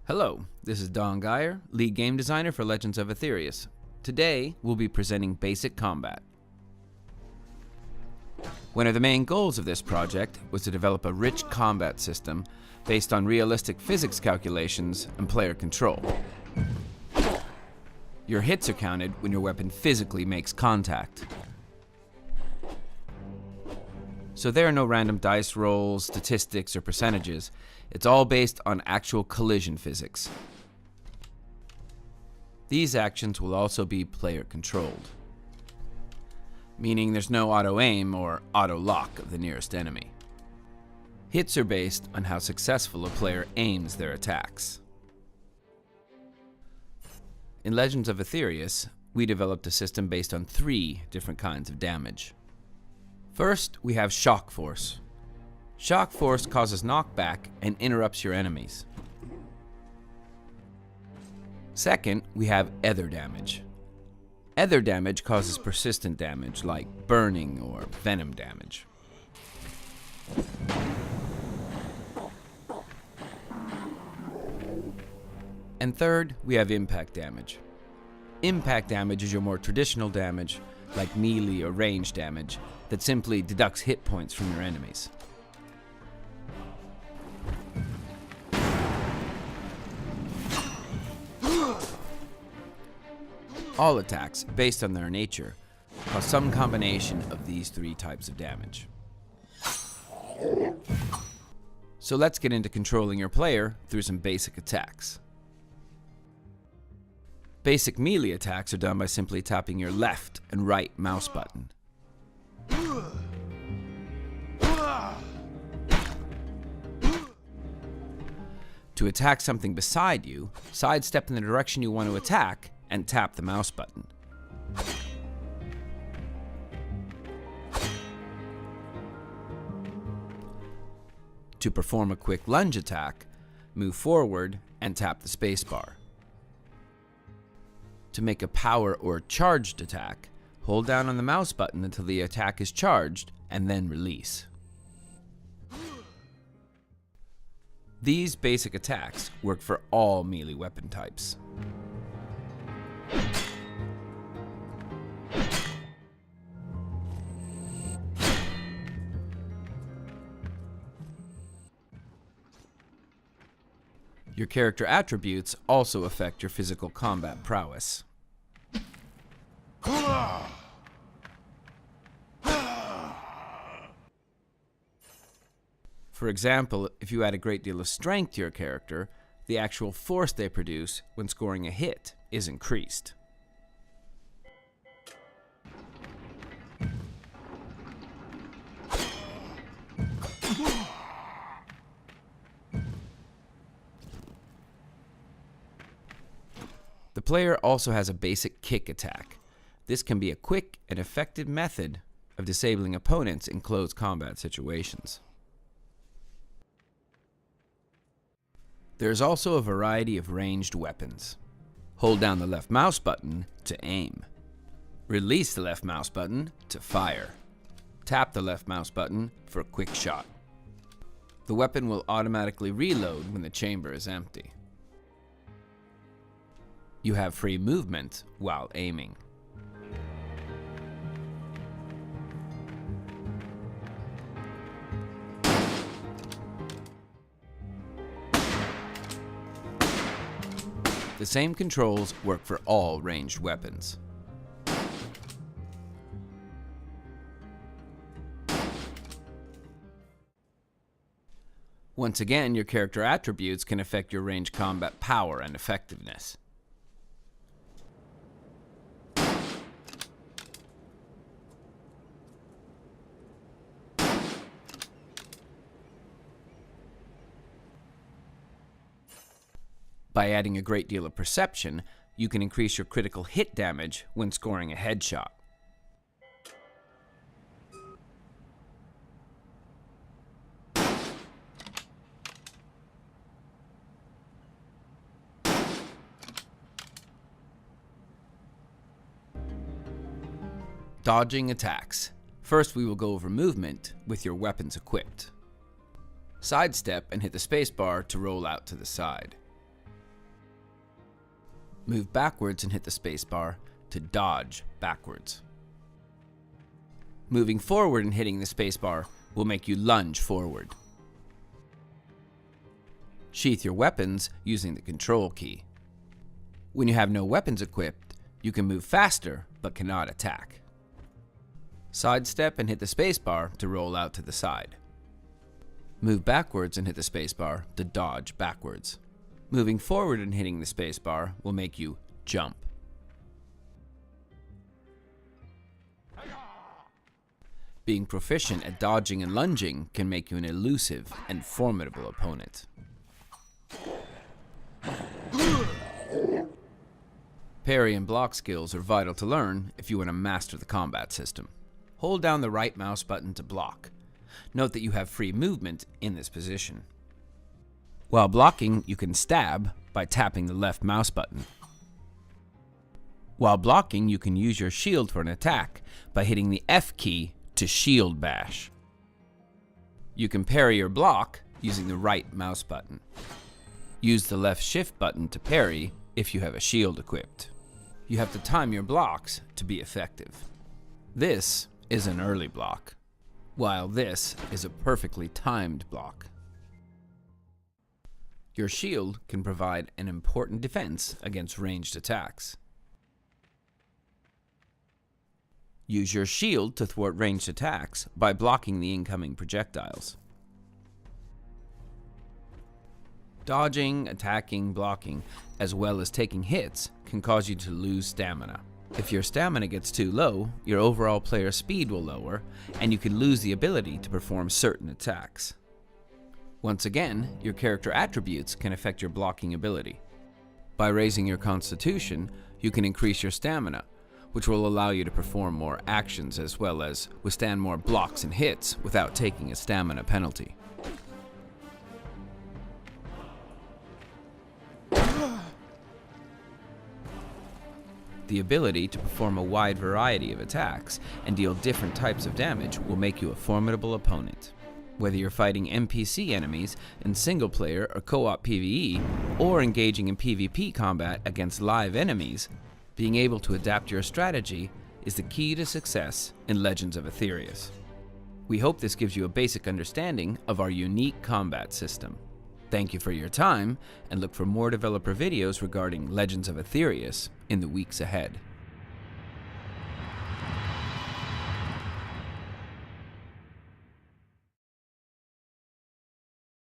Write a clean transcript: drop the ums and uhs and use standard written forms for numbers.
Hello, this is Don Geyer, lead game designer for Legends of Aethereus. Today, we'll be presenting Basic Combat. One of the main goals of this project was to develop a rich combat system based on realistic physics calculations and player control. Your hits are counted when your weapon physically makes contact. So there are no random dice rolls, statistics, or percentages. It's all based on actual collision physics. These actions will also be player controlled, meaning there's no auto-aim or auto-lock of the nearest enemy. Hits are based on how successful a player aims their attacks. In Legends of Aethereus, we developed a system based on 3 different kinds of damage. First, we have Shock Force. Shock Force causes knockback and interrupts your enemies. Second, we have Ether Damage. Ether damage causes persistent damage like burning or venom damage. And third, we have Impact Damage. Impact damage is your more traditional damage, like melee or range damage, that simply deducts hit points from your enemies. All attacks, based on their nature, cause some combination of these 3 types of damage. So let's get into controlling your player through some basic attacks. Basic melee attacks are done by simply tapping your left and right mouse button. To attack something beside you, sidestep in the direction you want to attack and tap the mouse button. To perform a quick lunge attack, move forward and tap the spacebar. To make a power or charged attack, hold down on the mouse button until the attack is charged and then release. These basic attacks work for all melee weapon types. Your character attributes also affect your physical combat prowess. For example, if you add a great deal of strength to your character, the actual force they produce when scoring a hit is increased. The player also has a basic kick attack. This can be a quick and effective method of disabling opponents in close combat situations. There is also a variety of ranged weapons. Hold down the left mouse button to aim. Release the left mouse button to fire. Tap the left mouse button for a quick shot. The weapon will automatically reload when the chamber is empty. You have free movement while aiming. The same controls work for all ranged weapons. Once again, your character attributes can affect your ranged combat power and effectiveness. By adding a great deal of perception, you can increase your critical hit damage when scoring a headshot. Dodging attacks. First, we will go over movement with your weapons equipped. Sidestep and hit the spacebar to roll out to the side. Move backwards and hit the spacebar to dodge backwards. Moving forward and hitting the spacebar will make you lunge forward. Sheath your weapons using the control key. When you have no weapons equipped, you can move faster but cannot attack. Sidestep and hit the spacebar to roll out to the side. Move backwards and hit the spacebar to dodge backwards. Moving forward and hitting the spacebar will make you jump. Being proficient at dodging and lunging can make you an elusive and formidable opponent. Parry and block skills are vital to learn if you want to master the combat system. Hold down the right mouse button to block. Note that you have free movement in this position. While blocking, you can stab by tapping the left mouse button. While blocking, you can use your shield for an attack by hitting the F key to shield bash. You can parry or block using the right mouse button. Use the left shift button to parry if you have a shield equipped. You have to time your blocks to be effective. This is an early block, while this is a perfectly timed block. Your shield can provide an important defense against ranged attacks. Use your shield to thwart ranged attacks by blocking the incoming projectiles. Dodging, attacking, blocking, as well as taking hits can cause you to lose stamina. If your stamina gets too low, your overall player speed will lower, and you can lose the ability to perform certain attacks. Once again, your character attributes can affect your blocking ability. By raising your constitution, you can increase your stamina, which will allow you to perform more actions as well as withstand more blocks and hits without taking a stamina penalty. The ability to perform a wide variety of attacks and deal different types of damage will make you a formidable opponent. Whether you're fighting NPC enemies in single-player or co-op PvE, or engaging in PvP combat against live enemies, being able to adapt your strategy is the key to success in Legends of Aethereus. We hope this gives you a basic understanding of our unique combat system. Thank you for your time, and look for more developer videos regarding Legends of Aethereus in the weeks ahead.